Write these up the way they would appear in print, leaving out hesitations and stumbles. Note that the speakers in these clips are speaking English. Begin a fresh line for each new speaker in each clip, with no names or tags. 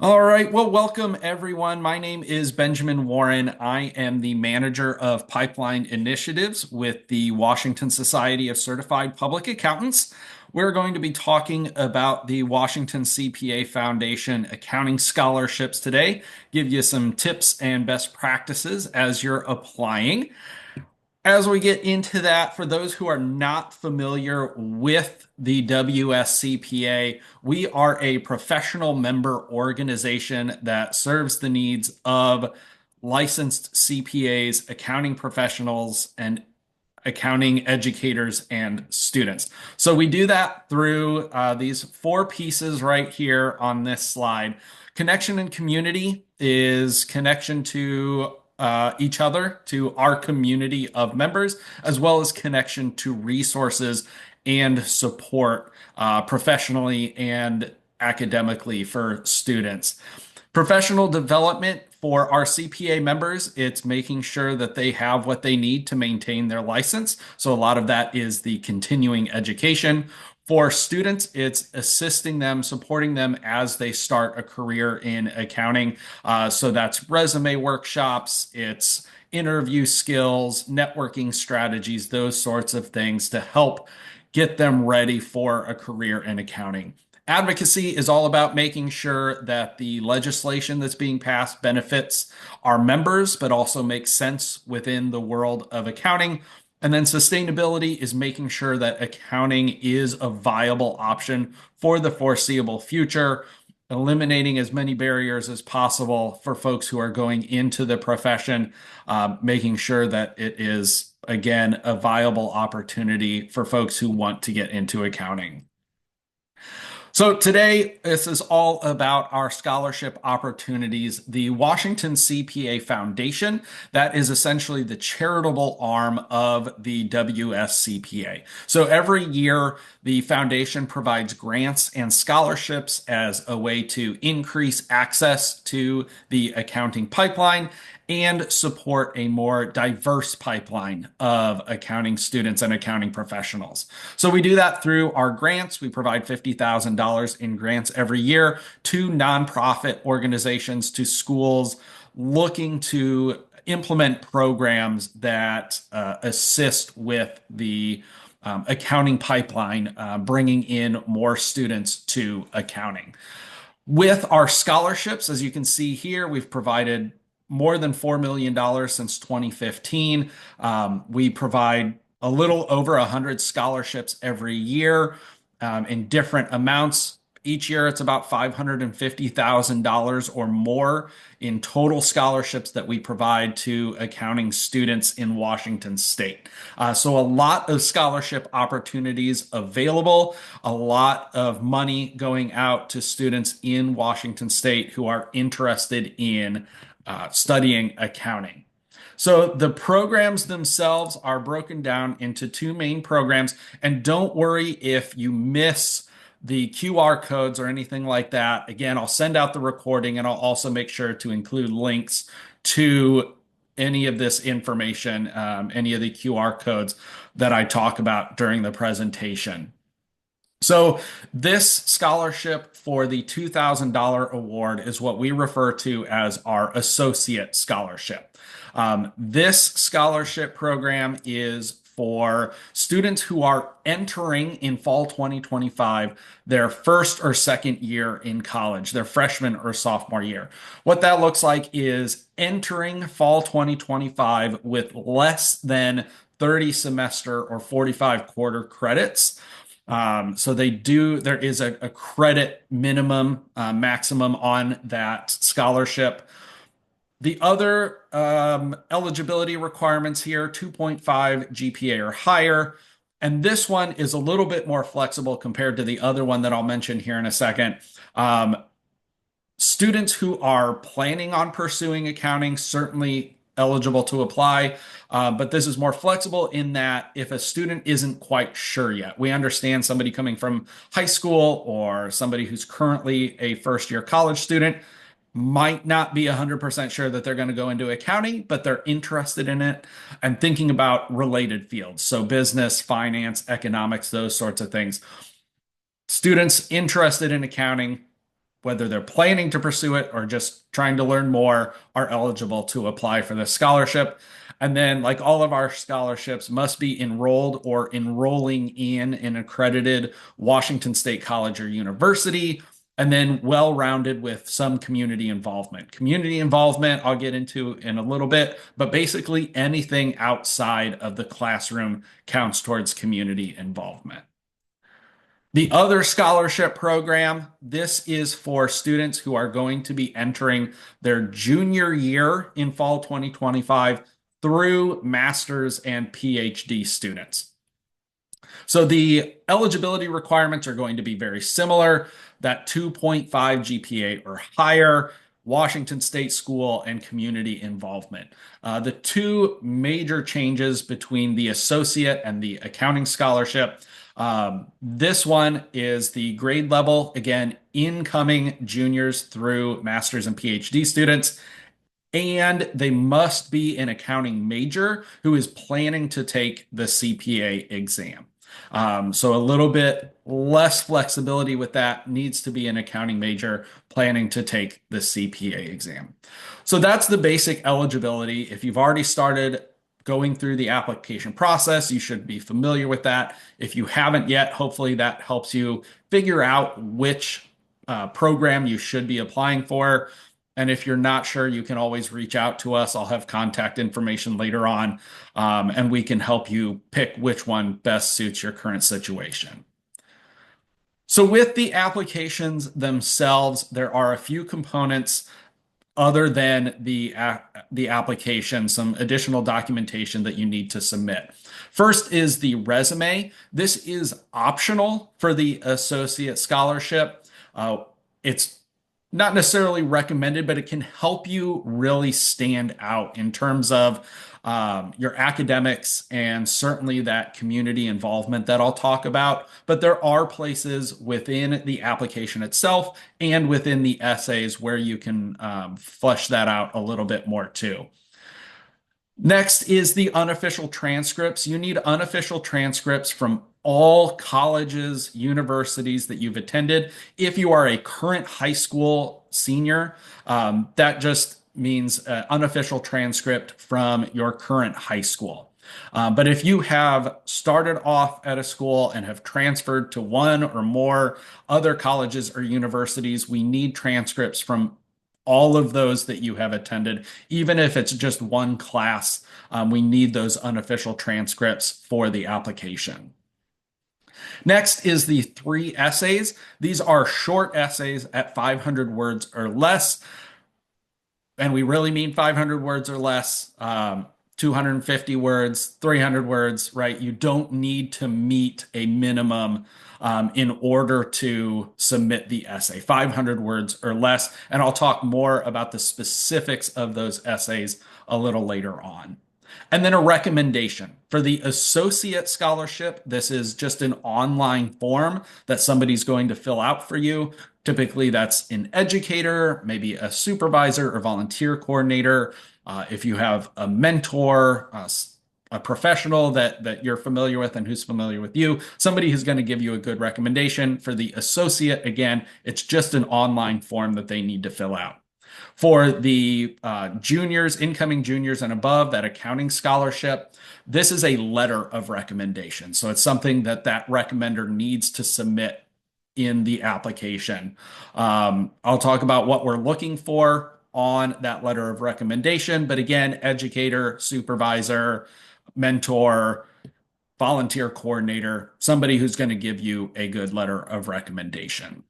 All right. Well, welcome everyone. My name is Benjamin Warren. I am the manager of pipeline initiatives with the Washington Society of Certified Public Accountants. We're going to be talking about the Washington CPA Foundation accounting scholarships today, give you some tips and best practices as you're applying. As we get into that, for those who are not familiar with the WSCPA, we are a professional member organization that serves the needs of licensed CPAs, accounting professionals, and accounting educators and students. So we do that through these four pieces right here on this slide. Connection and community is connection to each other, to our community of members, as well as connection to resources and support professionally and academically for students. Professional development for our CPA members, it's making sure that they have what they need to maintain their license. So a lot of that is the continuing education. For students, it's assisting them, supporting them as they start a career in accounting. So that's resume workshops, it's interview skills, networking strategies, those sorts of things to help get them ready for a career in accounting. Advocacy is all about making sure that the legislation that's being passed benefits our members, but also makes sense within the world of accounting. And then sustainability is making sure that accounting is a viable option for the foreseeable future, eliminating as many barriers as possible for folks who are going into the profession, making sure that it is, again, a viable opportunity for folks who want to get into accounting. So today, this is all about our scholarship opportunities. The Washington CPA Foundation, that is essentially the charitable arm of the WSCPA. So every year, the foundation provides grants and scholarships as a way to increase access to the accounting pipeline and support a more diverse pipeline of accounting students and accounting professionals. So we do that through our grants. We provide $50,000 in grants every year to nonprofit organizations, to schools looking to implement programs that assist with the accounting pipeline, bringing in more students to accounting. With our scholarships, as you can see here, we've provided more than $4 million since 2015. We provide a little over 100 scholarships every year in different amounts. Each year, it's about $550,000 or more in total scholarships that we provide to accounting students in Washington State. So, a lot of scholarship opportunities available, a lot of money going out to students in Washington State who are interested in studying accounting. So the programs themselves are broken down into two main programs. And don't worry if you miss the QR codes or anything like that. Again, I'll send out the recording and I'll also make sure to include links to any of this information, any of the QR codes that I talk about during the presentation. So this scholarship for the $2,000 award is what we refer to as our associate scholarship. This scholarship program is for students who are entering in fall 2025 their first or second year in college, their freshman or sophomore year. What that looks like is entering fall 2025 with less than 30 semester or 45 quarter credits. So there is a credit minimum, maximum on that scholarship. The other eligibility requirements here, 2.5 GPA or higher. And this one is a little bit more flexible compared to the other one that I'll mention here in a second. Students who are planning on pursuing accounting certainly eligible to apply, but this is more flexible in that if a student isn't quite sure yet, we understand somebody coming from high school or somebody who's currently a first year college student might not be 100% sure that they're going to go into accounting, but they're interested in it and thinking about related fields. So business, finance, economics, those sorts of things. Students interested in accounting, whether they're planning to pursue it or just trying to learn more, are eligible to apply for this scholarship. And then, like all of our scholarships, must be enrolled or enrolling in an accredited Washington State College or university, and then well-rounded with some community involvement. Community involvement, I'll get into in a little bit, but basically anything outside of the classroom counts towards community involvement. The other scholarship program, this is for students who are going to be entering their junior year in fall 2025 through master's and PhD students. So the eligibility requirements are going to be very similar, that 2.5 GPA or higher, Washington State school, and community involvement. The two major changes between the associate and the accounting scholarship. This one is the grade level, again, incoming juniors through master's and PhD students, and they must be an accounting major who is planning to take the CPA exam. So a little bit less flexibility with that, needs to be an accounting major planning to take the CPA exam. So that's the basic eligibility. If you've already started going through the application process, you should be familiar with that. If you haven't yet, hopefully that helps you figure out which program you should be applying for. And if you're not sure, you can always reach out to us. I'll have contact information later on, and we can help you pick which one best suits your current situation. So with the applications themselves, there are a few components other than the application, some additional documentation that you need to submit. First is the resume. This is optional for the associate scholarship. It's not necessarily recommended, but it can help you really stand out in terms of your academics and certainly that community involvement that I'll talk about. But there are places within the application itself and within the essays where you can flesh that out a little bit more too. Next is the unofficial transcripts. You need unofficial transcripts from all colleges, universities that you've attended. If you are a current high school senior, that just means an unofficial transcript from your current high school. But if you have started off at a school and have transferred to one or more other colleges or universities, we need transcripts from all of those that you have attended, even if it's just one class. We need those unofficial transcripts for the application. Next is the 3 essays. These are short essays at 500 words or less. And we really mean 500 words or less, 250 words, 300 words, right? You don't need to meet a minimum in order to submit the essay, 500 words or less. And I'll talk more about the specifics of those essays a little later on. And then a recommendation for the associate scholarship. This is just an online form that somebody's going to fill out for you. Typically, that's an educator, maybe a supervisor or volunteer coordinator. If you have a mentor, a professional that you're familiar with and who's familiar with you, somebody who's going to give you a good recommendation. For the associate, again, it's just an online form that they need to fill out. For the juniors, incoming juniors and above, that accounting scholarship, this is a letter of recommendation. So it's something that that recommender needs to submit in the application. I'll talk about what we're looking for on that letter of recommendation. But again, educator, supervisor, mentor, volunteer coordinator, somebody who's going to give you a good letter of recommendation.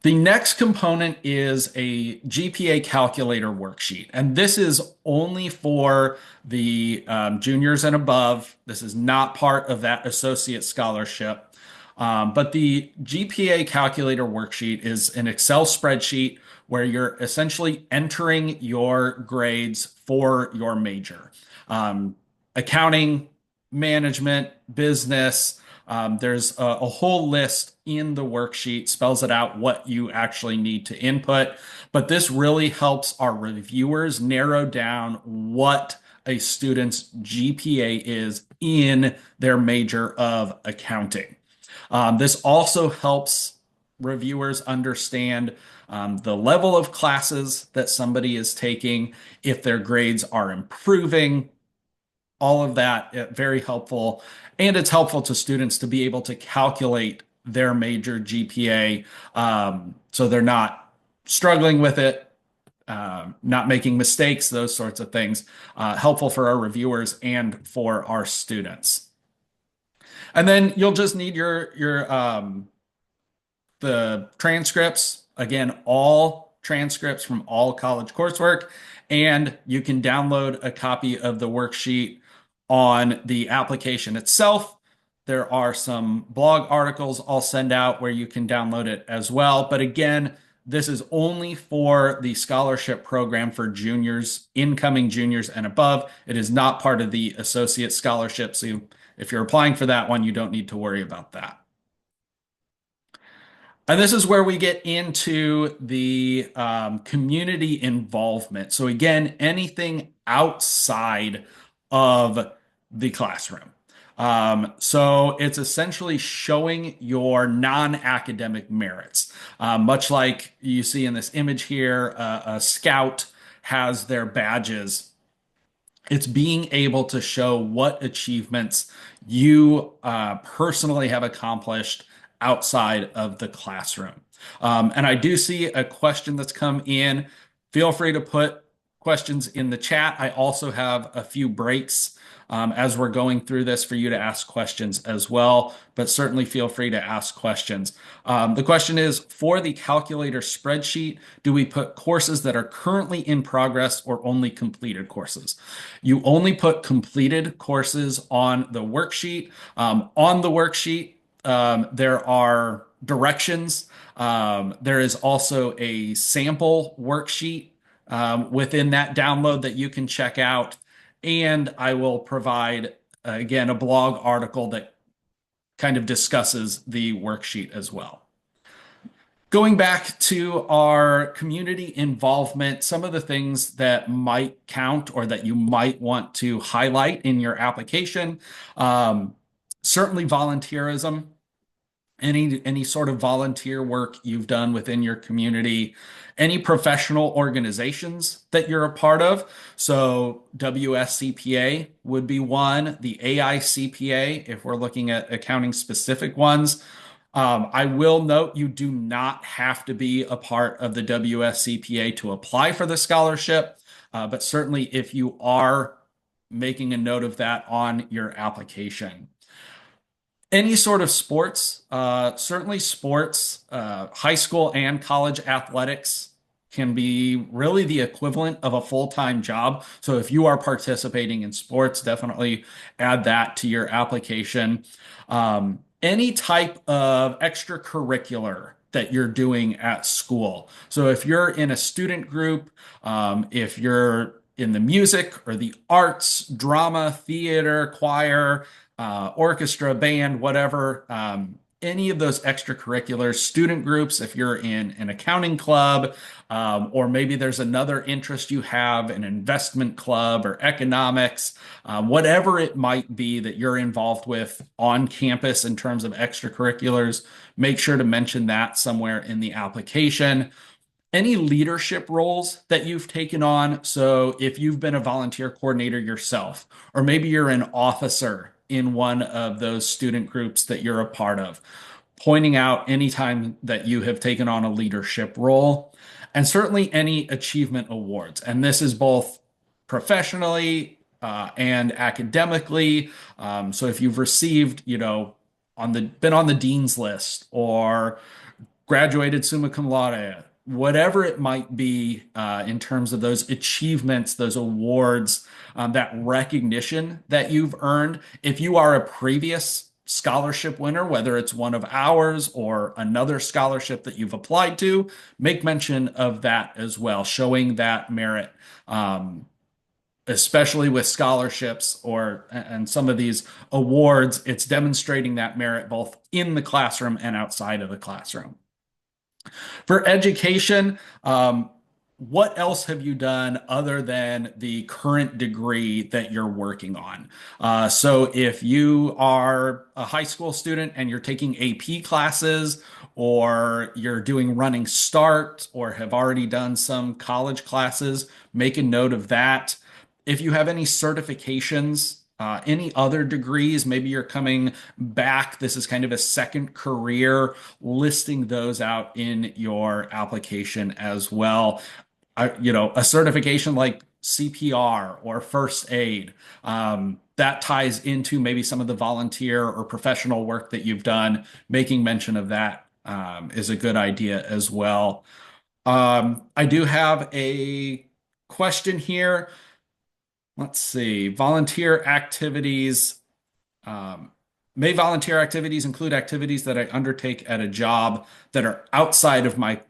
The next component is a GPA calculator worksheet, and this is only for the juniors and above. This is not part of that associate scholarship, but the GPA calculator worksheet is an Excel spreadsheet where you're essentially entering your grades for your major. Accounting, management, business. There's a whole list in the worksheet, spells it out what you actually need to input. But this really helps our reviewers narrow down what a student's GPA is in their major of accounting. This also helps reviewers understand the level of classes that somebody is taking, if their grades are improving, all of that, very helpful. And it's helpful to students to be able to calculate their major GPA, so they're not struggling with it, not making mistakes, those sorts of things. Helpful for our reviewers and for our students. And then you'll just need your the transcripts, again, all transcripts from all college coursework, and you can download a copy of the worksheet on the application itself. There are some blog articles I'll send out where you can download it as well. But again, this is only for the scholarship program for juniors, incoming juniors and above. It is not part of the associate scholarship. So if you're applying for that one, you don't need to worry about that. And this is where we get into the community involvement. So again, anything outside of the classroom. So it's essentially showing your non-academic merits. Much like you see in this image here, a scout has their badges. It's being able to show what achievements you personally have accomplished outside of the classroom. And I do see a question that's come in. Feel free to put questions in the chat. I also have a few breaks as we're going through this for you to ask questions as well, but certainly feel free to ask questions. The question is, for the calculator spreadsheet, do we put courses that are currently in progress or only completed courses? You only put completed courses on the worksheet. On the worksheet, there are directions. There is also a sample worksheet within that download that you can check out. And I will provide, again, a blog article that kind of discusses the worksheet as well. Going back to our community involvement, some of the things that might count or that you might want to highlight in your application, certainly volunteerism. Any sort of volunteer work you've done within your community, any professional organizations that you're a part of. So WSCPA would be one, the AICPA, if we're looking at accounting specific ones. I will note you do not have to be a part of the WSCPA to apply for the scholarship, but certainly if you are, making a note of that on your application. Any sort of sports, certainly sports, high school and college athletics can be really the equivalent of a full-time job. So if you are participating in sports, definitely add that to your application. Any type of extracurricular that you're doing at school. So if you're in a student group, if you're in the music or the arts, drama, theater, choir, orchestra, band, whatever, any of those extracurriculars, student groups, if you're in an accounting club, or maybe there's another interest you have, an investment club or economics, whatever it might be that you're involved with on campus in terms of extracurriculars, make sure to mention that somewhere in the application. Any leadership roles that you've taken on. So if you've been a volunteer coordinator yourself, or maybe you're an officer in one of those student groups that you're a part of, pointing out any time that you have taken on a leadership role, and certainly any achievement awards. And this is both professionally and academically. So if you've received, been on the dean's list or graduated summa cum laude, whatever it might be in terms of those achievements, those awards, that recognition that you've earned. If you are a previous scholarship winner, whether it's one of ours or another scholarship that you've applied to, make mention of that as well, showing that merit. Especially with scholarships and some of these awards, it's demonstrating that merit both in the classroom and outside of the classroom. For education, what else have you done other than the current degree that you're working on? So if you are a high school student and you're taking AP classes, or you're doing running start or have already done some college classes, make a note of that. If you have any certifications, any other degrees, maybe you're coming back, this is kind of a second career, listing those out in your application as well. A certification like CPR or first aid, that ties into maybe some of the volunteer or professional work that you've done. Making mention of that is a good idea as well. I do have a question here. Let's see. Volunteer activities. Um, May volunteer activities include activities that I undertake at a job that are outside of my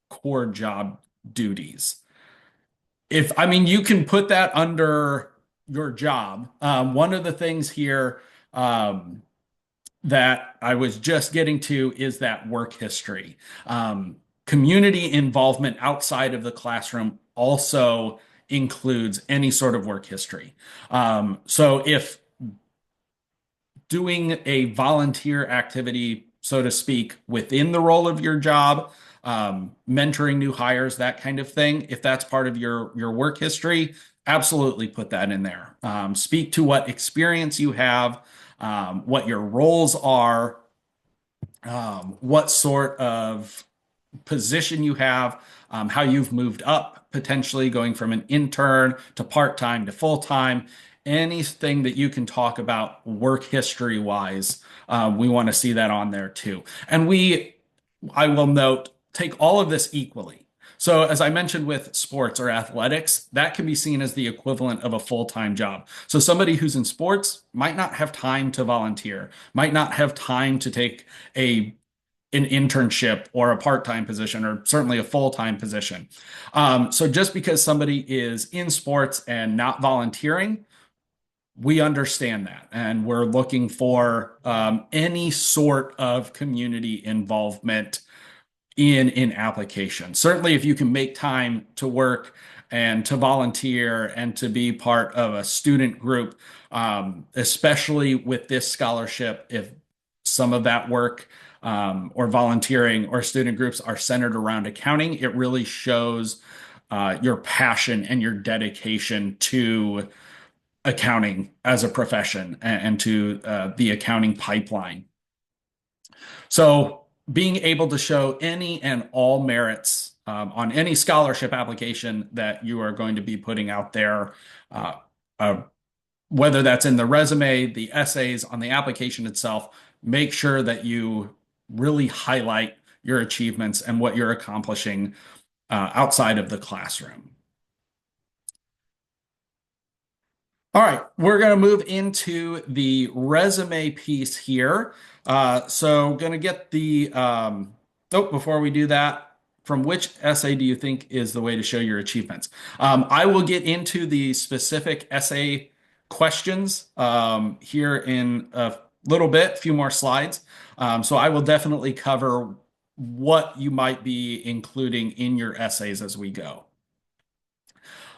core job duties? If I mean, you can put that under your job. One of the things here um, that I was just getting to is that work history. Community involvement outside of the classroom also includes any sort of work history. So if doing a volunteer activity, so to speak, within the role of your job, mentoring new hires, that kind of thing. If that's part of your work history, absolutely put that in there. Speak to what experience you have, what your roles are, what sort of position you have, how you've moved up, potentially going from an intern to part-time to full-time, anything that you can talk about work history wise, we want to see that on there too. And I will note, take all of this equally. So, as I mentioned with sports or athletics, that can be seen as the equivalent of a full-time job. So, somebody who's in sports might not have time to volunteer, might not have time to take a an internship or a part-time position or certainly a full-time position. So just because somebody is in sports and not volunteering, we understand that, and we're looking for any sort of community involvement in application. Certainly, if you can make time to work and to volunteer and to be part of a student group, especially with this scholarship, if some of that work or volunteering or student groups are centered around accounting, it really shows your passion and your dedication to accounting as a profession and to the accounting pipeline. So being able to show any and all merits on any scholarship application that you are going to be putting out there, uh, uh, whether that's in the resume, the essays, on the application itself, make sure that you really highlight your achievements and what you're accomplishing outside of the classroom. All right, we're going to move into the resume piece here. So, going to get oh, before we do that, from which essay do you think is the way to show your achievements? I will get into the specific essay questions here in a little bit, a few more slides. So, I will definitely cover what you might be including in your essays as we go.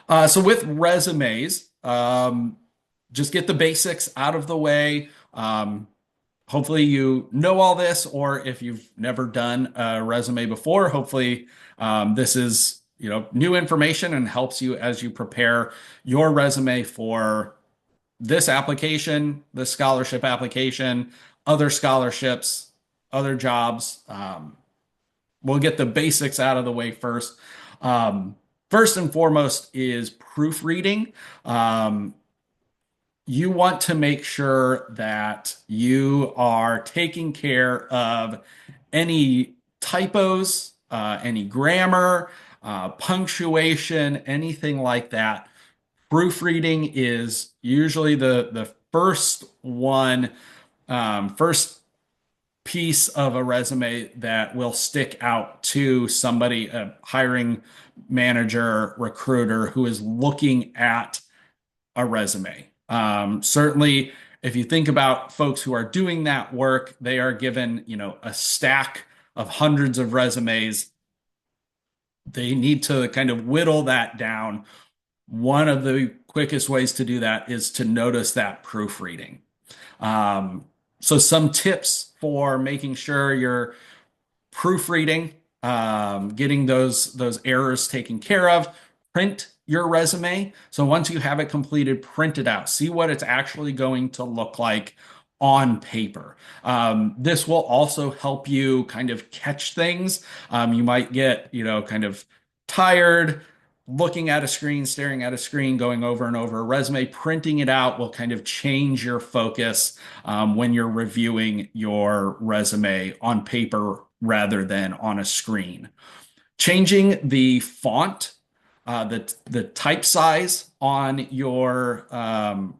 So with resumes, just get the basics out of the way. Hopefully you know all this, or if you've never done a resume before, hopefully this is new information and helps you as you prepare your resume for this application, this scholarship application, other scholarships, other jobs. We'll get the basics out of the way first. First and foremost is proofreading. You want to make sure that you are taking care of any typos, any grammar, punctuation, anything like that. Proofreading is usually the first one, first piece of a resume that will stick out to somebody, a hiring manager, recruiter who is looking at a resume. Certainly, if you think about folks who are doing that work, they are given, a stack of hundreds of resumes. They need to kind of whittle that down. One of the quickest ways to do that is to notice that proofreading. So some tips for making sure you're proofreading, getting those errors taken care of. Print your resume. So once you have it completed, print it out. See what it's actually going to look like on paper. This will also help you kind of catch things. You might get, kind of tired looking at a screen, staring at a screen, going over and over a resume. Printing it out will kind of change your focus when you're reviewing your resume on paper rather than on a screen. Changing the font, the type size on your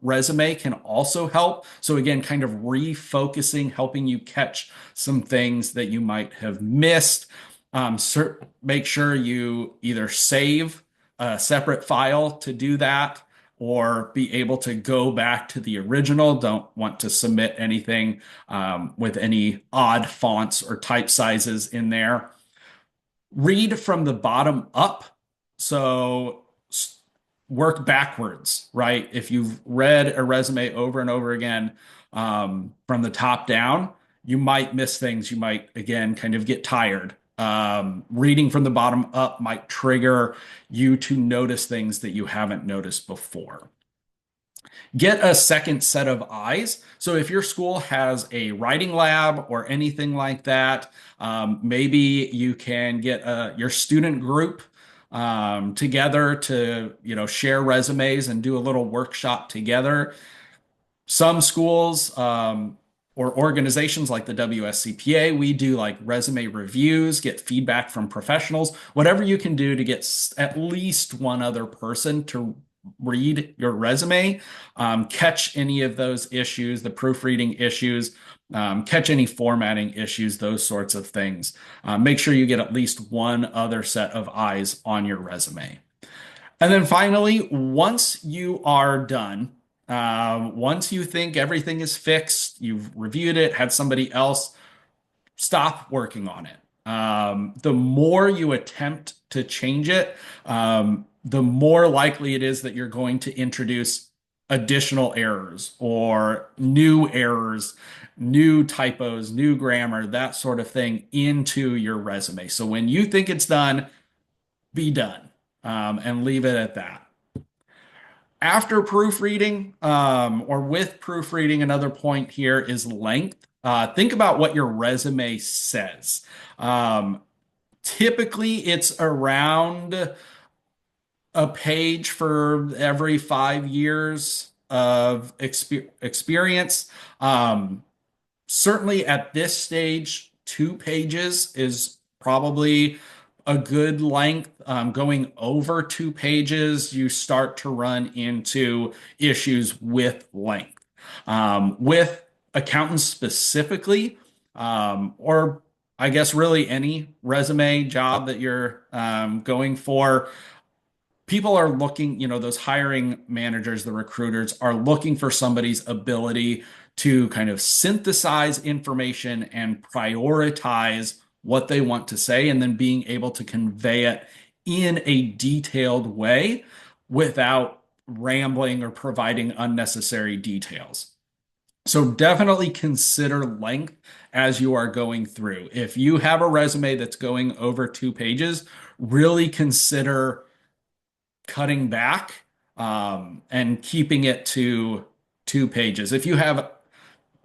resume can also help. So again, kind of refocusing, helping you catch some things that you might have missed. Make sure you either save a separate file to do that or be able to go back to the original. Don't want to submit anything with any odd fonts or type sizes in there. Read from the bottom up. So work backwards, right? If you've read a resume over and over again from the top down, you might miss things. You might, again, kind of get tired. Reading from the bottom up might trigger you to notice things that you haven't noticed before. Get a second set of eyes. So if your school has a writing lab or anything like that, maybe you can get your student group together to, share resumes and do a little workshop together. Some schools or organizations like the WSCPA, we do like resume reviews, get feedback from professionals, whatever you can do to get at least one other person to read your resume, catch any of those issues, the proofreading issues, catch any formatting issues, those sorts of things. Make sure you get at least one other set of eyes on your resume. And then finally, once you are done, once you think everything is fixed, you've reviewed it, had somebody else stop working on it. The more you attempt to change it, the more likely it is that you're going to introduce additional errors, new typos, new grammar, that sort of thing into your resume. So when you think it's done, be done, and leave it at that. After proofreading, or with proofreading, another point here is length. Think about what your resume says. Typically, it's around a page for every 5 years of experience. Certainly at this stage, 2 pages is probably a good length. Going over 2 pages, you start to run into issues with length. With accountants specifically, or I guess really any resume job that you're going for, people are looking, those hiring managers, the recruiters are looking for somebody's ability to kind of synthesize information and prioritize what they want to say, and then being able to convey it in a detailed way without rambling or providing unnecessary details. So definitely consider length as you are going through. If you have a resume that's going over 2 pages, really consider cutting back and keeping it to 2 pages. If you have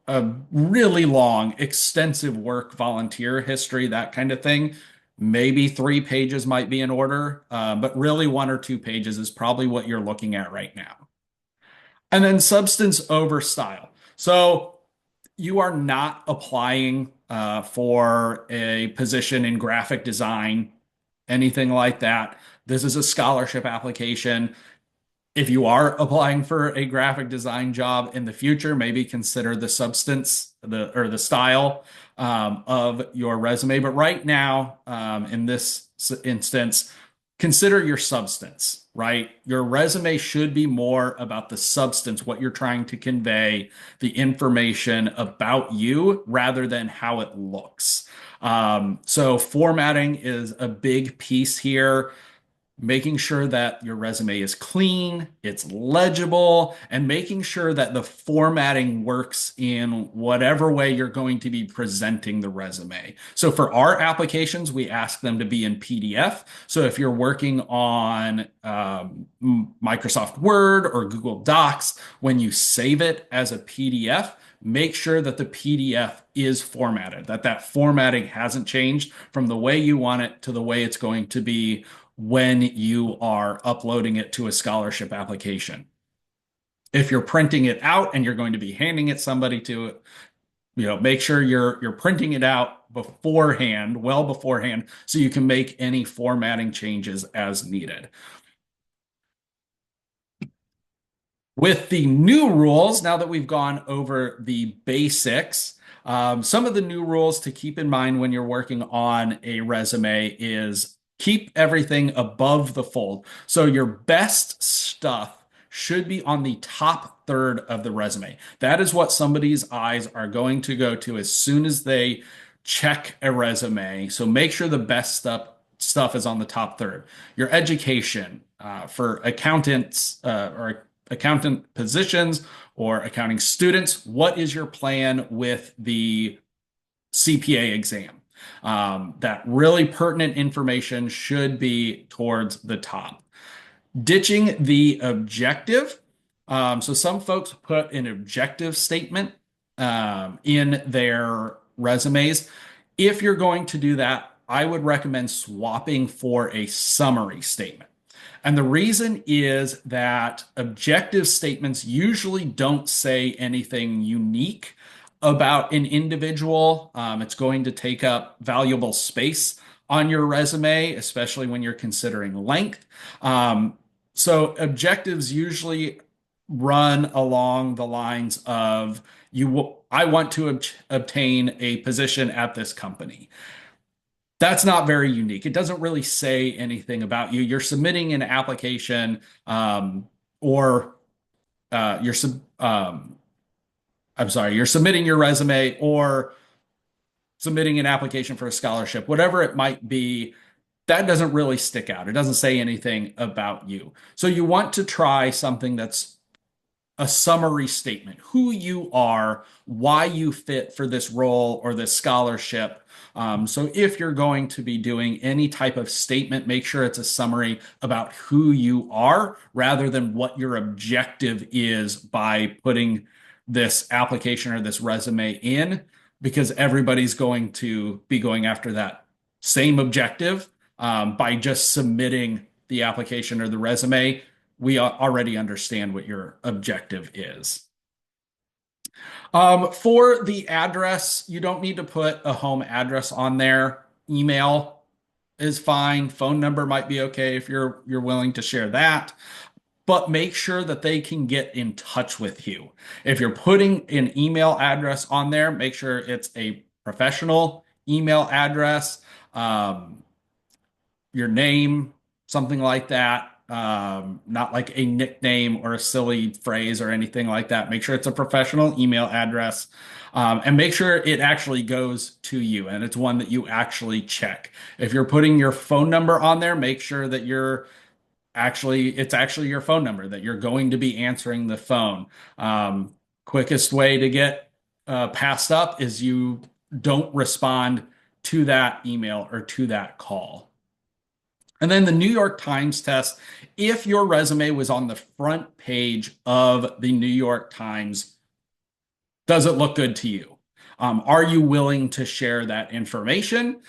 a really long, extensive work volunteer history, that kind of thing, maybe 3 pages might be in order, but really 1 or 2 pages is probably what you're looking at right now. And then substance over style. So you are not applying for a position in graphic design, anything like that. This is a scholarship application. If you are applying for a graphic design job in the future, maybe consider the substance, or the style of your resume. But right now, in this instance, consider your substance, right? Your resume should be more about the substance, what you're trying to convey, the information about you rather than how it looks. So formatting is a big piece here. making sure that your resume is clean, it's legible, and making sure that the formatting works in whatever way you're going to be presenting the resume. So for our applications, we ask them to be in PDF. So if you're working on Microsoft Word or Google Docs, when you save it as a PDF, make sure that the PDF is formatted, that that formatting hasn't changed from the way you want it to the way it's going to be when you are uploading it to a scholarship application. If you're printing it out and you're going to be handing it somebody to, make sure you're printing it out beforehand, well beforehand, so you can make any formatting changes as needed. With the new rules, now that we've gone over the basics, some of the new rules to keep in mind when you're working on a resume is keep everything above the fold. So your best stuff should be on the top third of the resume. That is what somebody's eyes are going to go to as soon as they check a resume. So make sure the best stuff is on the top third. Your education for accountants or accountant positions or accounting students, what is your plan with the CPA exam? That really pertinent information should be towards the top. Ditching the objective. So some folks put an objective statement in their resumes. If you're going to do that, I would recommend swapping for a summary statement. And the reason is that objective statements usually don't say anything unique about an individual. It's going to take up valuable space on your resume, especially when you're considering length. So objectives usually run along the lines of I want to obtain a position at this company. That's not very unique. It doesn't really say anything about you. You're submitting an application, or you're I'm sorry, you're submitting your resume or submitting an application for a scholarship, whatever it might be. That doesn't really stick out. It doesn't say anything about you. So you want to try something that's a summary statement, who you are, why you fit for this role or this scholarship. So if you're going to be doing any type of statement, make sure it's a summary about who you are rather than what your objective is by putting this application or this resume in, because everybody's going to be going after that same objective by just submitting the application or the resume. We already understand what your objective is. For the address, you don't need to put a home address on there. Email is fine. Phone number might be okay if you're willing to share that. But make sure that they can get in touch with you. If you're putting an email address on there, make sure it's a professional email address. Your name, something like that. Not like a nickname or a silly phrase or anything like that. Make sure it's a professional email address, and make sure it actually goes to you and it's one that you actually check. If you're putting your phone number on there, make sure that it's actually your phone number, that you're going to be answering the phone. Quickest way to get passed up is you don't respond to that email or to that call. And then the New York Times test, if your resume was on the front page of the New York Times, does it look good to you? Are you willing to share that information?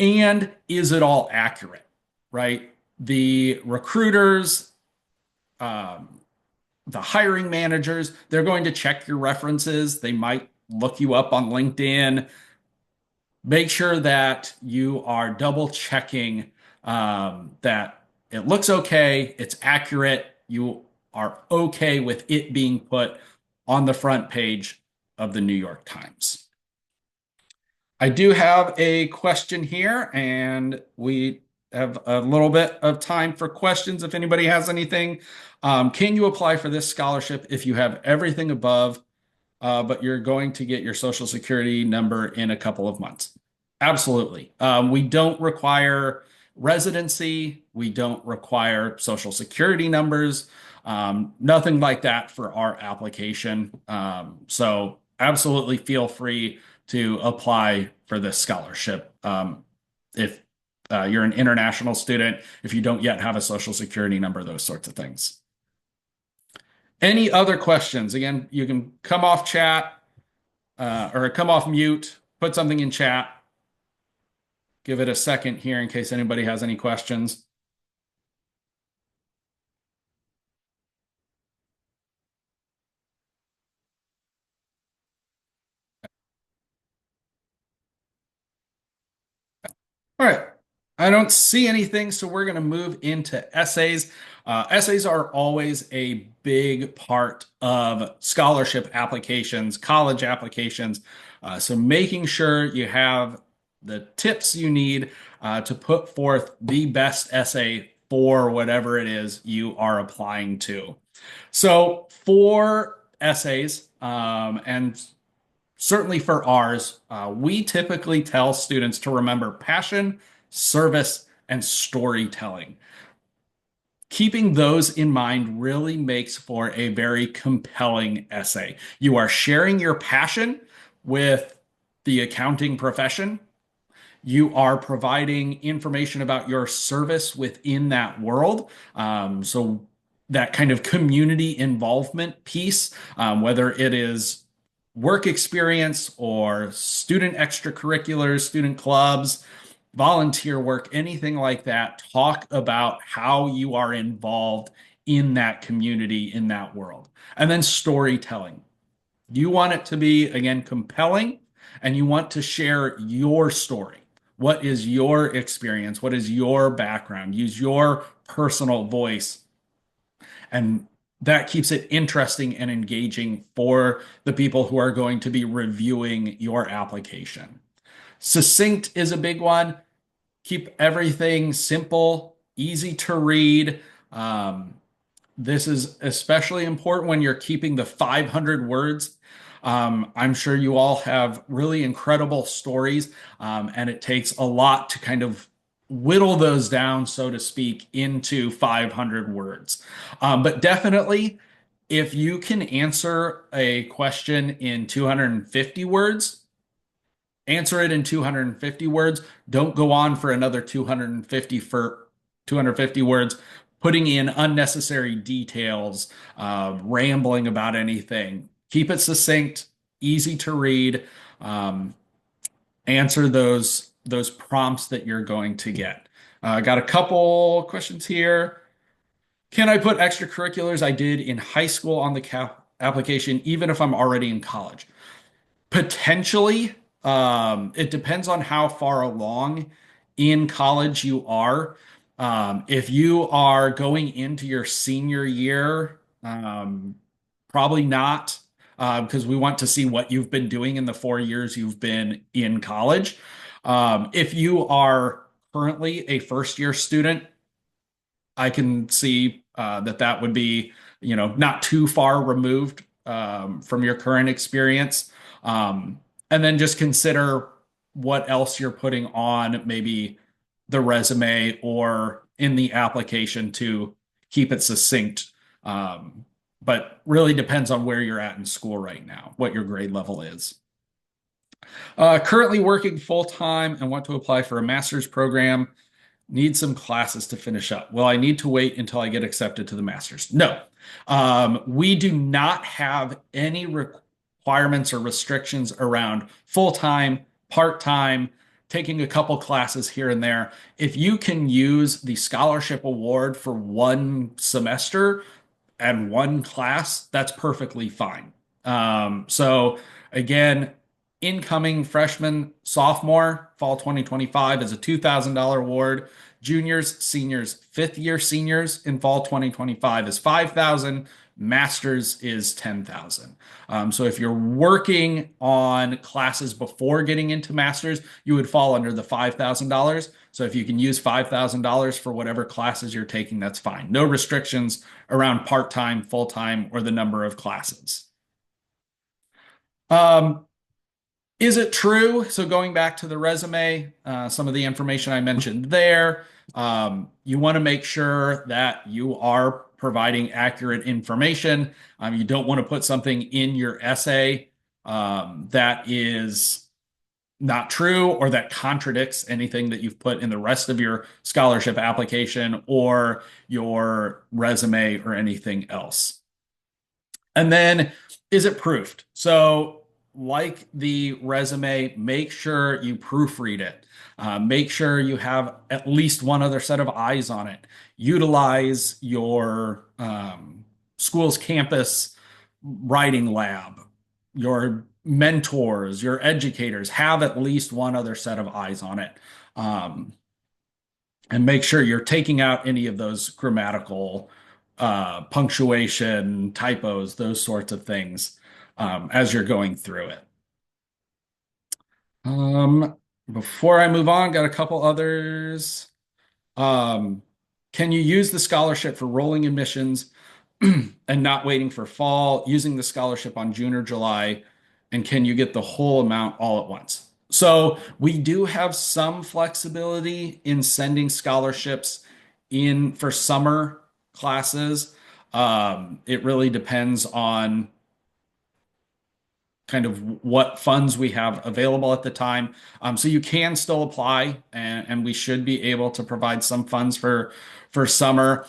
And is it all accurate, right? The recruiters, um, the hiring managers, they're going to check your references. They might look you up on LinkedIn. Make sure that you are double checking that it looks okay, it's accurate, you are okay with it being put on the front page of the New York Times. I do have a question here, and we have a little bit of time for questions if anybody has anything. Can you apply for this scholarship if you have everything above, but you're going to get your social security number in a couple of months? Absolutely. We don't require Residency, we don't require social security numbers, nothing like that for our application. So absolutely feel free to apply for this scholarship. If you're an international student, if you don't yet have a social security number, those sorts of things. Any other questions? Again, you can come off chat or come off mute, put something in chat. Give it a second here in case anybody has any questions. All right. I don't see anything, so we're going to move into essays. Essays are always a big part of scholarship applications, college applications. So making sure you have the tips you need to put forth the best essay for whatever it is you are applying to. So for essays, and certainly for ours, we typically tell students to remember passion, service, and storytelling. Keeping those in mind really makes for a very compelling essay. You are sharing your passion with the accounting profession. You are providing information about your service within that world. So that kind of community involvement piece, whether it is work experience or student extracurriculars, student clubs, volunteer work, anything like that, talk about how you are involved in that community, in that world. And then storytelling. You want it to be, again, compelling, and you want to share your story. What is your experience? What is your background? Use your personal voice. And that keeps it interesting and engaging for the people who are going to be reviewing your application. Succinct is a big one. Keep everything simple, easy to read. Um, this is especially important when you're keeping the 500 words. I'm sure you all have really incredible stories, and it takes a lot to kind of whittle those down, so to speak, into 500 words. But definitely, if you can answer a question in 250 words, answer it in 250 words. Don't go on for another 250 words, putting in unnecessary details, rambling about anything. Keep it succinct, easy to read. Um, Answer those prompts that you're going to get. Got a couple questions here. Can I put extracurriculars I did in high school on the application, even if I'm already in college? Potentially, it depends on how far along in college you are. If you are going into your senior year, probably not, because we want to see what you've been doing in the 4 years you've been in college. If you are currently a first year student, I can see that would be, not too far removed from your current experience. And then just consider what else you're putting on maybe the resume or in the application to keep it succinct. But really depends on where you're at in school right now, what your grade level is. Currently working full time and want to apply for a master's program. Need some classes to finish up. Well, I need to wait until I get accepted to the master's. No, we do not have any requirements or restrictions around full time, part time, taking a couple classes here and there. If you can use the scholarship award for one semester and one class, that's perfectly fine. So again, incoming freshman, sophomore, fall 2025 is a $2,000 award. Juniors, seniors, fifth year seniors in fall 2025 is 5,000. Masters is 10,000. So if you're working on classes before getting into masters, you would fall under the $5,000. So if you can use $5,000 for whatever classes you're taking, that's fine. No restrictions around part-time, full-time, or the number of classes. Um, Is it true? So going back to the resume, some of the information I mentioned there, you want to make sure that you are providing accurate information. You don't want to put something in your essay that is not true or that contradicts anything that you've put in the rest of your scholarship application or your resume or anything else. And then is it proofed? So, like the resume, make sure you proofread it. Make sure you have at least one other set of eyes on it. Utilize your school's campus writing lab, your mentors, your educators have at least one other set of eyes on it. Um, and make sure you're taking out any of those grammatical punctuation, typos, those sorts of things as you're going through it. Um, Before I move on, got a couple others. Um, can you use the scholarship for rolling admissions and not waiting for fall, using the scholarship on June or July? And can you get the whole amount all at once? So we do have some flexibility in sending scholarships in for summer classes. It really depends on kind of what funds we have available at the time. So you can still apply, and we should be able to provide some funds for summer.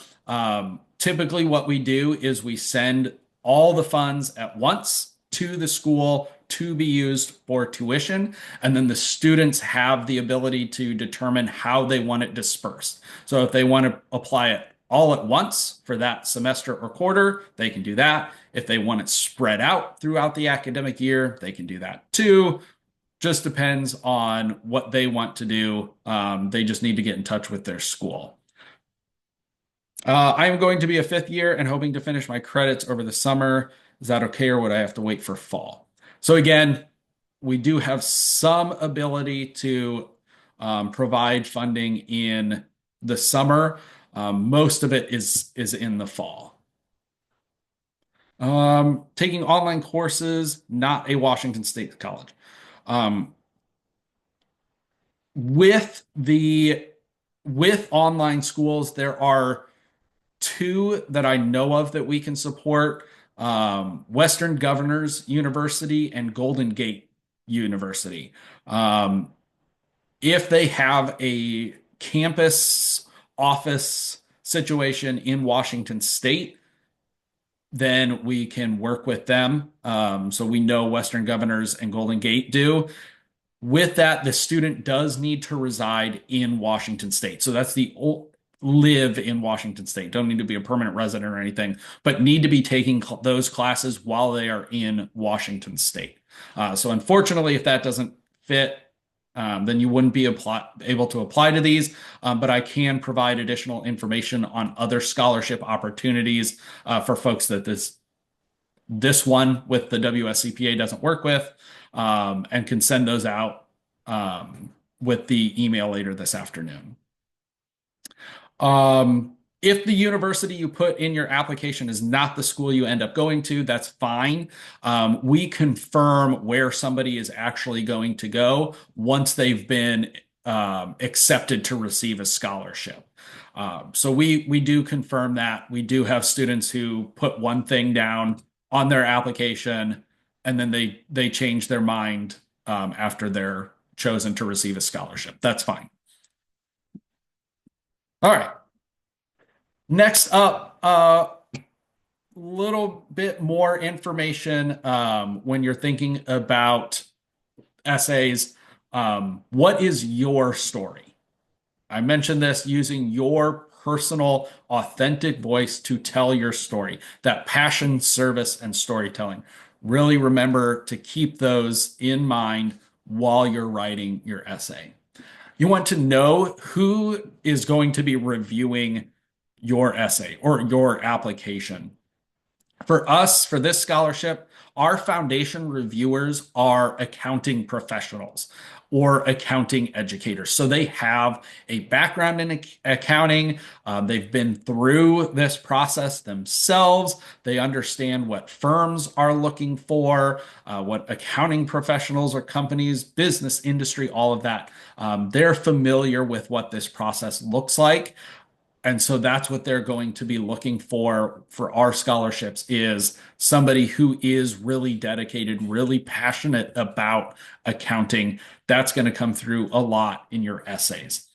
Typically, what we do is we send all the funds at once to the school to be used for tuition, and then the students have the ability to determine how they want it dispersed. So if they want to apply it all at once for that semester or quarter, they can do that. If they want it spread out throughout the academic year, they can do that too. Just depends on what they want to do. They just need to get in touch with their school. I am going to be a fifth year and hoping to finish my credits over the summer. Is that okay, or would I have to wait for fall? So again, we do have some ability to provide funding in the summer. Most of it is in the fall. Taking online courses, not a Washington State college. Um, with the with online schools, there are two that I know of that we can support. Western Governors University and Golden Gate University. Um, if they have a campus office situation in Washington State, then we can work with them. So we know Western Governors and Golden Gate do. With that, the student does need to reside in Washington State. So that's the live in Washington State. Don't need to be a permanent resident or anything, but need to be taking those classes while they are in Washington State. So unfortunately, if that doesn't fit, then you wouldn't be able to apply to these. But I can provide additional information on other scholarship opportunities for folks that this one with the WSCPA doesn't work with, and can send those out with the email later this afternoon. If the university you put in your application is not the school you end up going to, that's fine. We confirm where somebody is actually going to go once they've been accepted to receive a scholarship. So we do confirm that. We do have students who put one thing down on their application, and then they change their mind after they're chosen to receive a scholarship. That's fine. All right. Next up, a little bit more information when you're thinking about essays. What is your story? I mentioned this using your personal, authentic voice to tell your story, that passion, service, and storytelling. Really remember to keep those in mind while you're writing your essay. You want to know who is going to be reviewing your essay or your application. For us, for this scholarship, our foundation reviewers are accounting professionals or accounting educators. So they have a background in accounting. They've been through this process themselves. They understand what firms are looking for, what accounting professionals or companies, business industry, all of that. They're familiar with what this process looks like. And so that's what they're going to be looking for our scholarships is somebody who is really dedicated, really passionate about accounting. That's going to come through a lot in your essays.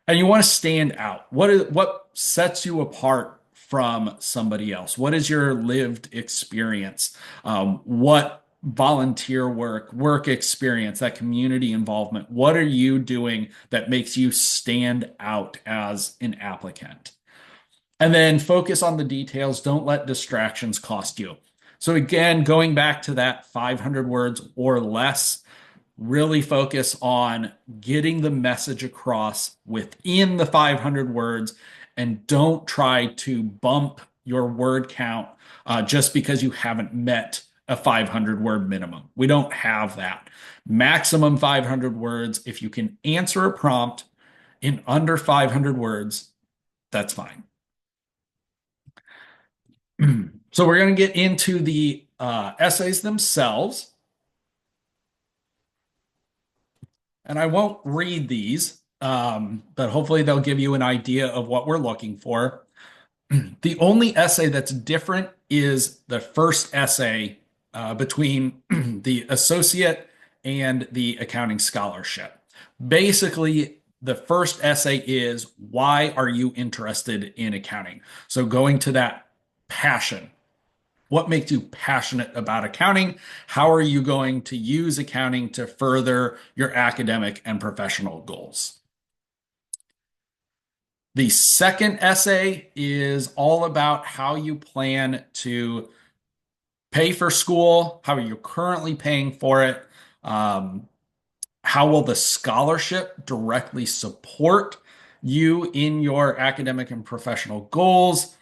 And you want to stand out. What sets you apart from somebody else? What is your lived experience? What volunteer work experience, that community involvement? What are you doing that makes you stand out as an applicant? And then focus on the details. Don't let distractions cost you. So again, going back to that 500 words or less, really focus on getting the message across within the 500 words and don't try to bump your word count just because you haven't met a 500 word minimum. We don't have that. Maximum 500 words. If you can answer a prompt in under 500 words, that's fine. So we're going to get into the essays themselves. And I won't read these, but hopefully they'll give you an idea of what we're looking for. The only essay that's different is the first essay between the associate and the accounting scholarship. Basically, the first essay is why are you interested in accounting? So going to that passion. What makes you passionate about accounting? How are you going to use accounting to further your academic and professional goals? The second essay is all about how you plan to pay for school, how are you currently paying for it, how will the scholarship directly support you in your academic and professional goals.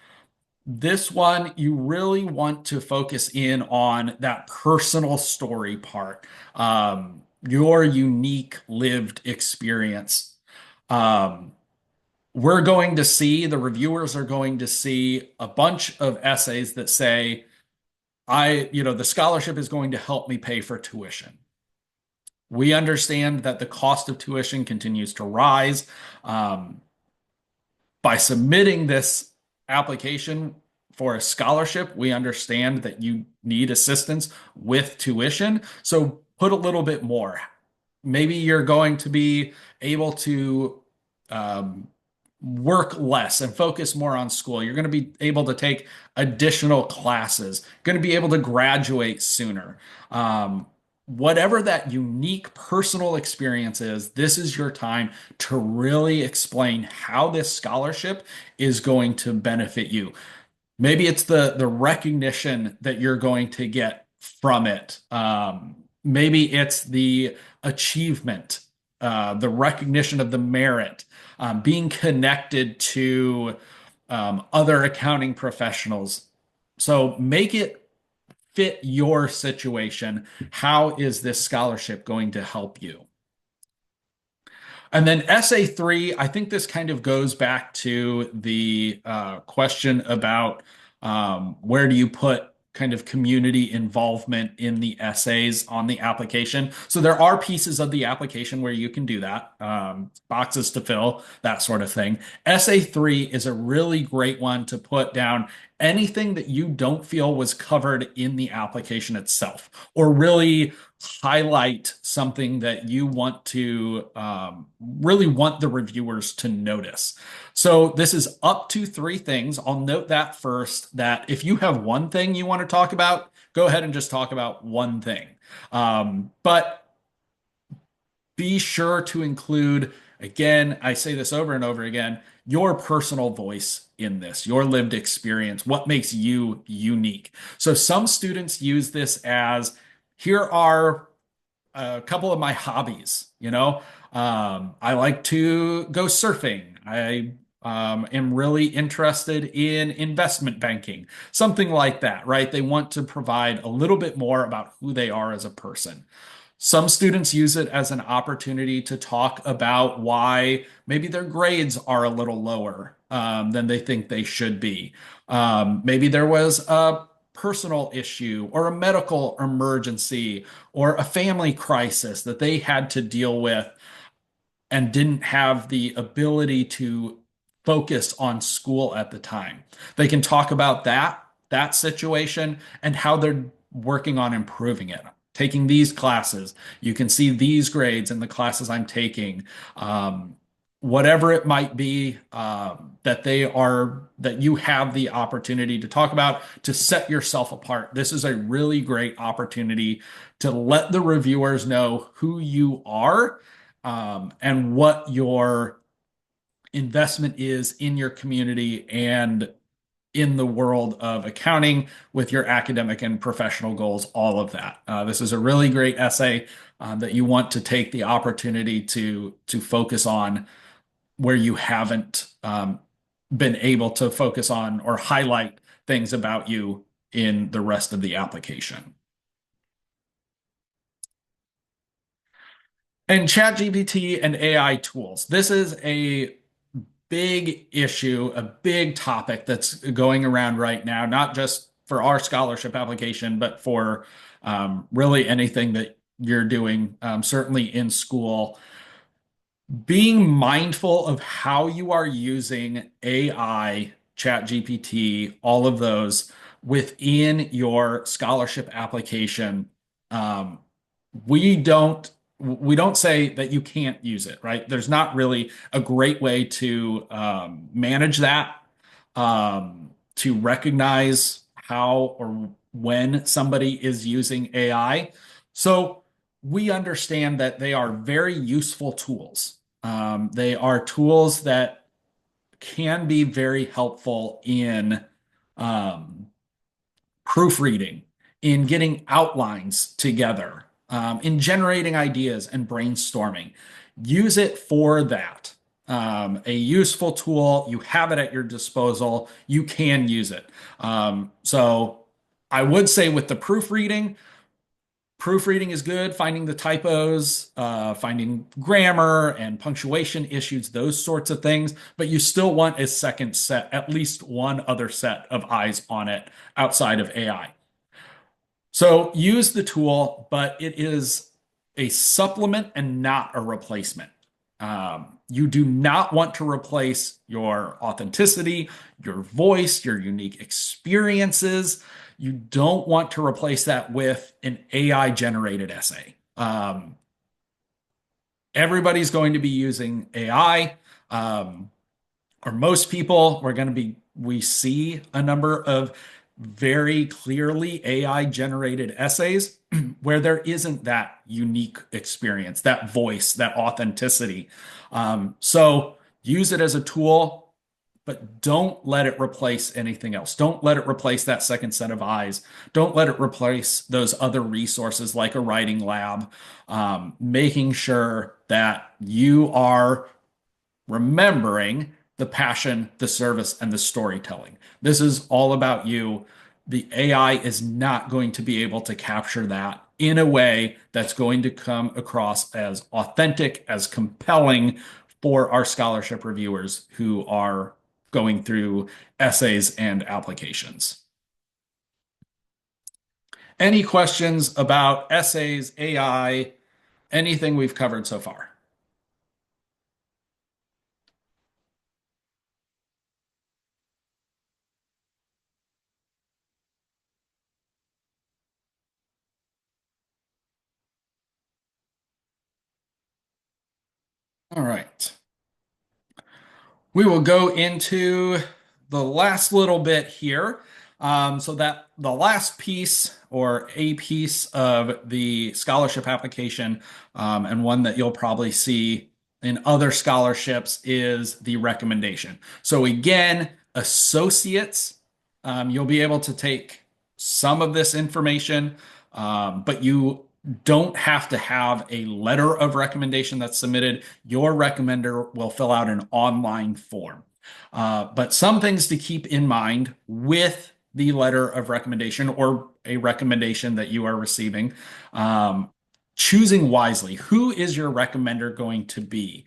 This one, you really want to focus in on that personal story part, your unique lived experience. Um, we're going to see, the reviewers are going to see a bunch of essays that say, the scholarship is going to help me pay for tuition. We understand that the cost of tuition continues to rise. Um, by submitting this application for a scholarship, we understand that you need assistance with tuition. So put a little bit more. Maybe you're going to be able to um, work less and focus more on school. You're going to be able to take additional classes, going to be able to graduate sooner. Whatever that unique personal experience is, this is your time to really explain how this scholarship is going to benefit you. Maybe it's the recognition that you're going to get from it. Maybe it's the achievement, the recognition of the merit, being connected to other accounting professionals. So make it fit your situation. How is this scholarship going to help you? And then essay three, I think this kind of goes back to the question about where do you put kind of community involvement in the essays on the application. So there are pieces of the application where you can do that, boxes to fill, that sort of thing. Essay three is a really great one to put down anything that you don't feel was covered in the application itself, or really highlight something that you want to really want the reviewers to notice. So this is up to three things. I'll note that first, that if you have one thing you want to talk about, go ahead and just talk about one thing. But be sure to include, again, I say this over and over again, your personal voice in this, your lived experience, what makes you unique. So some students use this as, here are a couple of my hobbies, I like to go surfing. I am really interested in investment banking, something like that, right? They want to provide a little bit more about who they are as a person. Some students use it as an opportunity to talk about why maybe their grades are a little lower than they think they should be. Maybe there was a personal issue or a medical emergency or a family crisis that they had to deal with and didn't have the ability to focus on school at the time. They can talk about that situation and how they're working on improving it. Taking these classes, you can see these grades in the classes I'm taking. Whatever it might be that you have the opportunity to talk about to set yourself apart. This is a really great opportunity to let the reviewers know who you are and what your investment is in your community and in the world of accounting with your academic and professional goals, all of that. This is a really great essay that you want to take the opportunity to focus on where you haven't been able to focus on or highlight things about you in the rest of the application. And ChatGPT and AI tools. This is a big issue, a big topic that's going around right now, not just for our scholarship application, but for really anything that you're doing, certainly in school. Being mindful of how you are using AI, ChatGPT, all of those within your scholarship application. Um, we don't say that you can't use it, right? There's not really a great way to manage that, to recognize how or when somebody is using AI. So we understand that they are very useful tools. They are tools that can be very helpful in um, proofreading, in getting outlines together, in generating ideas and brainstorming. Use it for that. A useful tool, you have it at your disposal, you can use it. So I would say with the proofreading is good, finding the typos, finding grammar and punctuation issues, those sorts of things. But you still want a second set, at least one other set of eyes on it outside of AI. So use the tool, but it is a supplement and not a replacement. You do not want to replace your authenticity, your voice, your unique experiences. You don't want to replace that with an AI generated essay. Everybody's going to be using AI. Or most people, we see a number of very clearly AI generated essays where there isn't that unique experience, that voice, that authenticity. So use it as a tool, but don't let it replace anything else. Don't let it replace that second set of eyes. Don't let it replace those other resources like a writing lab. Making sure that you are remembering the passion, the service, and the storytelling. This is all about you. The AI is not going to be able to capture that in a way that's going to come across as authentic, as compelling for our scholarship reviewers who are going through essays and applications. Any questions about essays, AI, anything we've covered so far? All right. We will go into the last little bit here. So that the last piece or a piece of the scholarship application, and one that you'll probably see in other scholarships is the recommendation. So again, associates, you'll be able to take some of this information, but you don't have to have a letter of recommendation that's submitted. Your recommender will fill out an online form. But some things to keep in mind with the letter of recommendation or a recommendation that you are receiving. Um, Choosing wisely. Who is your recommender going to be?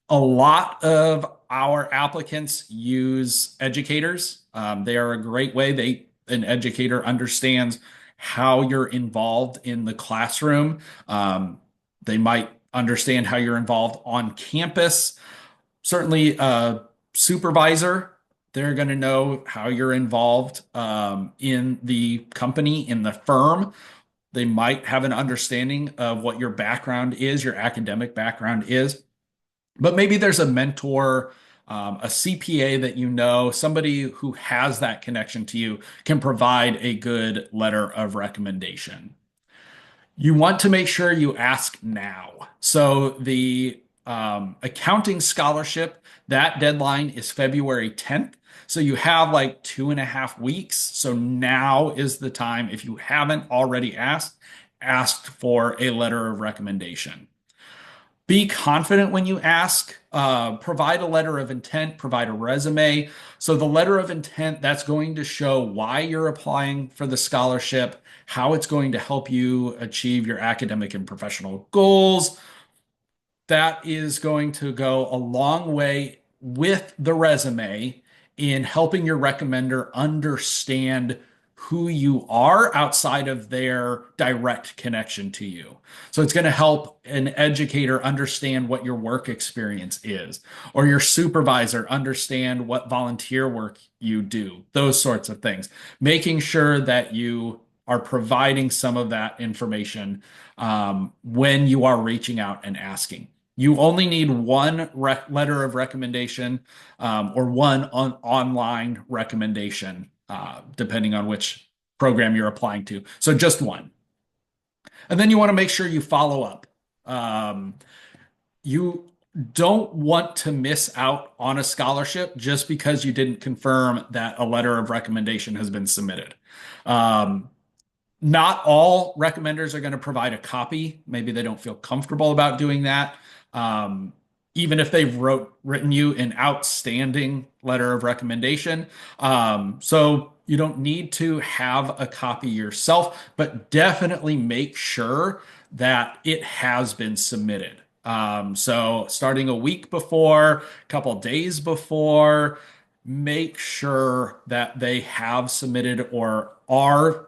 A lot of our applicants use educators. They are a great way. An educator understands how you're involved in the classroom. They might understand how you're involved on campus. Certainly, a supervisor, they're going to know how you're involved in the company, in the firm. They might have an understanding of what your background is, your academic background is. But maybe there's a mentor, a CPA that you know, somebody who has that connection to you can provide a good letter of recommendation. You want to make sure you ask now. So the accounting scholarship, that deadline is February 10th. So you have like 2.5 weeks. So now is the time, if you haven't already asked for a letter of recommendation. Be confident when you ask. Provide a letter of intent, provide a resume. So, the letter of intent, that's going to show why you're applying for the scholarship, how it's going to help you achieve your academic and professional goals. That is going to go a long way with the resume in helping your recommender understand who you are outside of their direct connection to you. So it's going to help an educator understand what your work experience is, or your supervisor understand what volunteer work you do, those sorts of things. Making sure that you are providing some of that information when you are reaching out and asking. You only need one letter of recommendation or one online recommendation, depending on which program you're applying to. So just one. And then you want to make sure you follow up. Um, you don't want to miss out on a scholarship just because you didn't confirm that a letter of recommendation has been submitted. Um, Not all recommenders are going to provide a copy. Maybe they don't feel comfortable about doing that. Um, Even if they've written you an outstanding letter of recommendation. So you don't need to have a copy yourself, but definitely make sure that it has been submitted. So starting a week before, a couple days before, make sure that they have submitted or are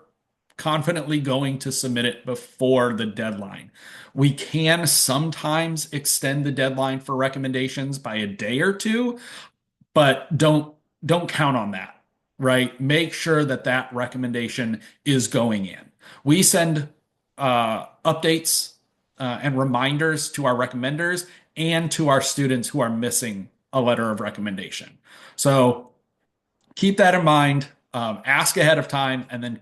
confidently going to submit it before the deadline. We can sometimes extend the deadline for recommendations by a day or two, but don't count on that, right? Make sure that that recommendation is going in. We send updates and reminders to our recommenders and to our students who are missing a letter of recommendation. So keep that in mind. Ask ahead of time and then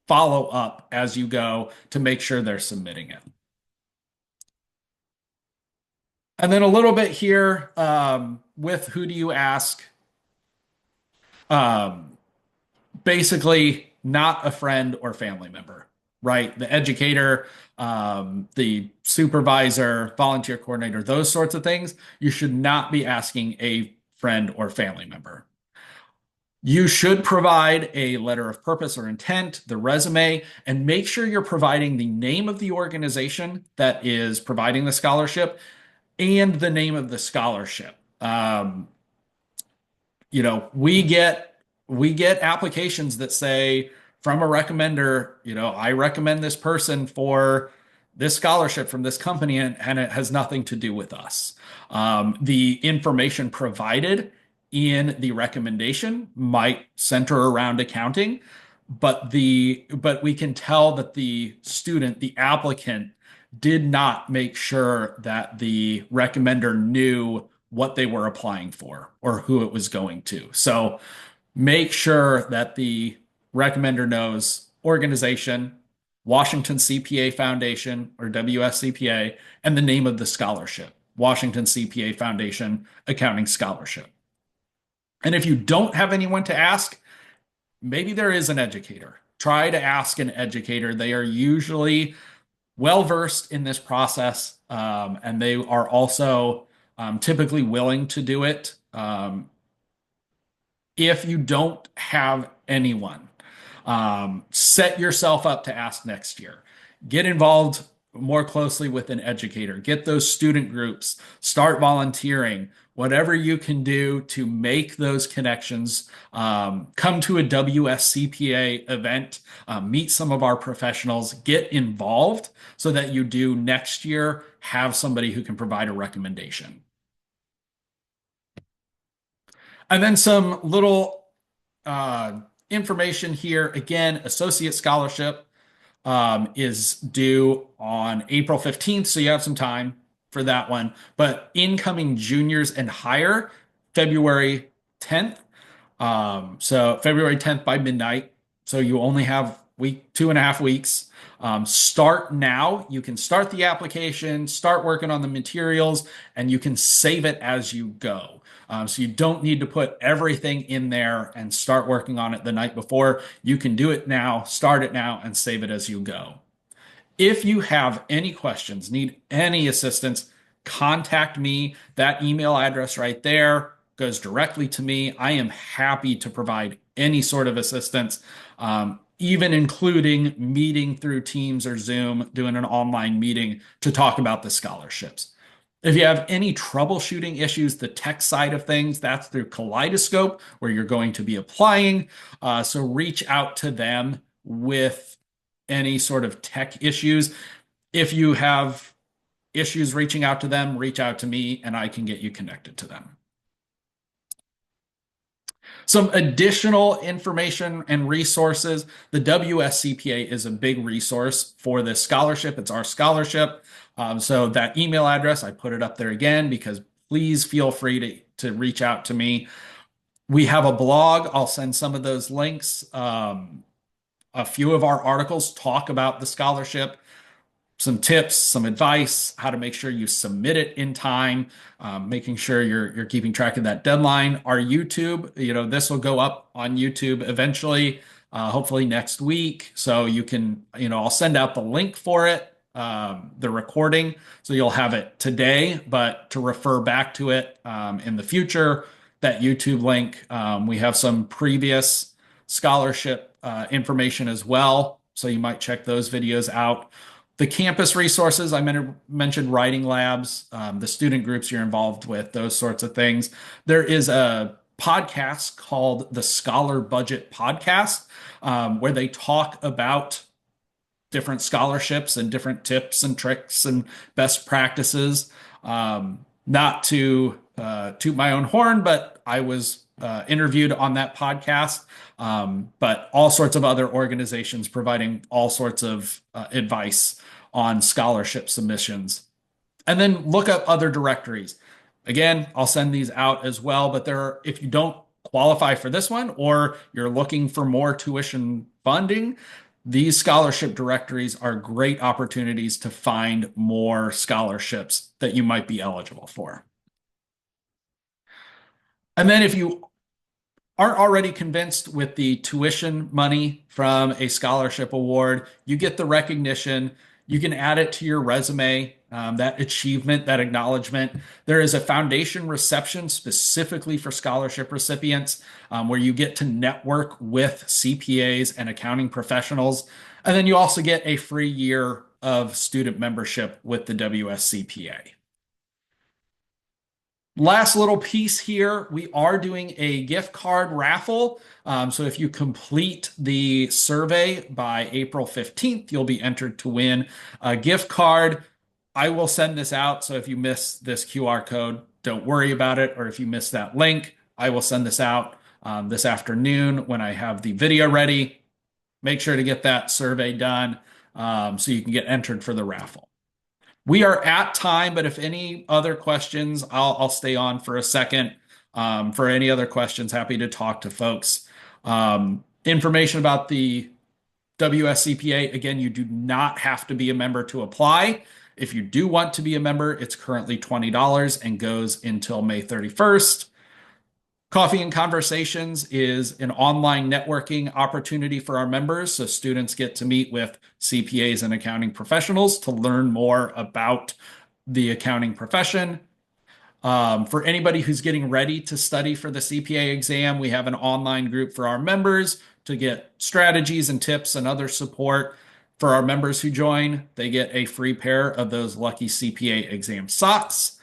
follow up as you go to make sure they're submitting it. And then a little bit here with who do you ask? Um, Basically, not a friend or family member, right? The educator, the supervisor, volunteer coordinator, those sorts of things, you should not be asking a friend or family member. You should provide a letter of purpose or intent, the resume, and make sure you're providing the name of the organization that is providing the scholarship and the name of the scholarship. We get applications that say from a recommender, I recommend this person for this scholarship from this company, and it has nothing to do with us. The information provided in the recommendation might center around accounting, but we can tell that the student, the applicant, did not make sure that the recommender knew what they were applying for or who it was going to. So make sure that the recommender knows organization, Washington CPA Foundation or WSCPA, and the name of the scholarship, Washington CPA Foundation Accounting Scholarship. And if you don't have anyone to ask, maybe there is an educator. Try to ask an educator. They are usually well versed in this process, and they are also typically willing to do it. If you don't have anyone, set yourself up to ask next year. Get involved more closely with an educator. Get those student groups. Start volunteering. Whatever you can do to make those connections. Come to a WSCPA event. Meet some of our professionals. Get involved so that you do next year have somebody who can provide a recommendation. And then some little information here. Again, associate scholarship is due on April 15th, so you have some time for that one. But incoming juniors and higher, February 10th. So February 10th by midnight. So you only have 2.5 weeks. Start now. You can start the application, start working on the materials, and you can save it as you go. So you don't need to put everything in there and start working on it the night before. You can do it now, start it now, and save it as you go. If you have any questions, need any assistance, contact me. That email address right there goes directly to me. I am happy to provide any sort of assistance, even including meeting through Teams or Zoom, doing an online meeting to talk about the scholarships. If you have any troubleshooting issues, the tech side of things, that's through Kaleidoscope, where you're going to be applying. So reach out to them with any sort of tech issues. If you have issues reaching out to them, reach out to me and I can get you connected to them. Some additional information and resources. The WSCPA is a big resource for this scholarship. It's our scholarship. So that email address, I put it up there again because please feel free to reach out to me. We have a blog. I'll send some of those links. A few of our articles talk about the scholarship, some tips, some advice, how to make sure you submit it in time, making sure you're keeping track of that deadline. Our YouTube, this will go up on YouTube eventually, hopefully next week. So you can, I'll send out the link for it, the recording, so you'll have it today, but to refer back to it in the future, that YouTube link, we have some previous scholarship information as well. So you might check those videos out. The campus resources, I mentioned writing labs, the student groups you're involved with, those sorts of things. There is a podcast called the Scholar Budget Podcast, where they talk about different scholarships and different tips and tricks and best practices. Not to toot my own horn, but I was interviewed on that podcast, but all sorts of other organizations providing all sorts of advice on scholarship submissions. And then look up other directories. Again, I'll send these out as well, but if you don't qualify for this one or you're looking for more tuition funding, these scholarship directories are great opportunities to find more scholarships that you might be eligible for. And then if you aren't already convinced with the tuition money from a scholarship award, you get the recognition. You can add it to your resume, that achievement, that acknowledgement. There is a foundation reception specifically for scholarship recipients, where you get to network with CPAs and accounting professionals. And then you also get a free year of student membership with the WSCPA. Last little piece here, we are doing a gift card raffle. So if you complete the survey by April 15th, you'll be entered to win a gift card. I will send this out. So if you miss this QR code, don't worry about it. Or if you miss that link, I will send this out this afternoon when I have the video ready. Make sure to get that survey done so you can get entered for the raffle. We are at time, but if any other questions, I'll stay on for a second. For any other questions, happy to talk to folks. Information about the WSCPA, again, you do not have to be a member to apply. If you do want to be a member, it's currently $20 and goes until May 31st. Coffee and Conversations is an online networking opportunity for our members. So students get to meet with CPAs and accounting professionals to learn more about the accounting profession. For anybody who's getting ready to study for the CPA exam, we have an online group for our members to get strategies and tips and other support. For our members who join, they get a free pair of those lucky CPA exam socks.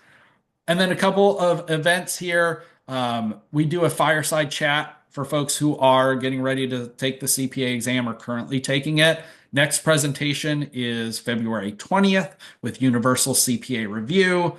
And then a couple of events here. We do a fireside chat for folks who are getting ready to take the CPA exam or currently taking it. Next presentation is February 20th with Universal CPA Review.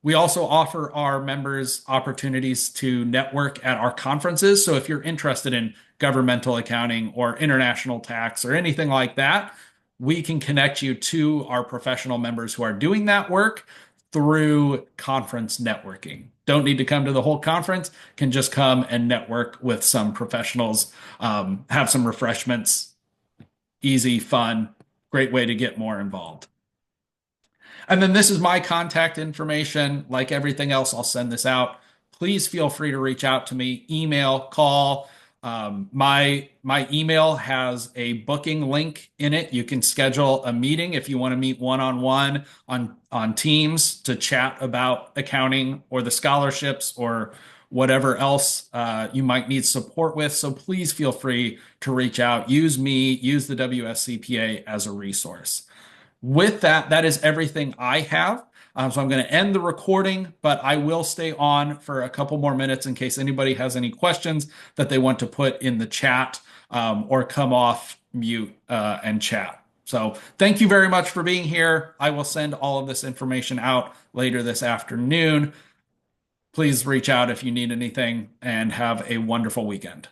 We also offer our members opportunities to network at our conferences. So if you're interested in governmental accounting or international tax or anything like that, we can connect you to our professional members who are doing that work through conference networking. Don't need to come to the whole conference, can just come and network with some professionals, have some refreshments, easy, fun, great way to get more involved. And then this is my contact information. Like everything else, I'll send this out. Please feel free to reach out to me, email, call. My email has a booking link in it. You can schedule a meeting if you want to meet one-on-one on Teams to chat about accounting or the scholarships or whatever else you might need support with. So please feel free to reach out. Use me, use the WSCPA as a resource. With that, that is everything I have. So I'm going to end the recording, but I will stay on for a couple more minutes in case anybody has any questions that they want to put in the chat or come off mute and chat. So thank you very much for being here. I will send all of this information out later this afternoon. Please reach out if you need anything and have a wonderful weekend.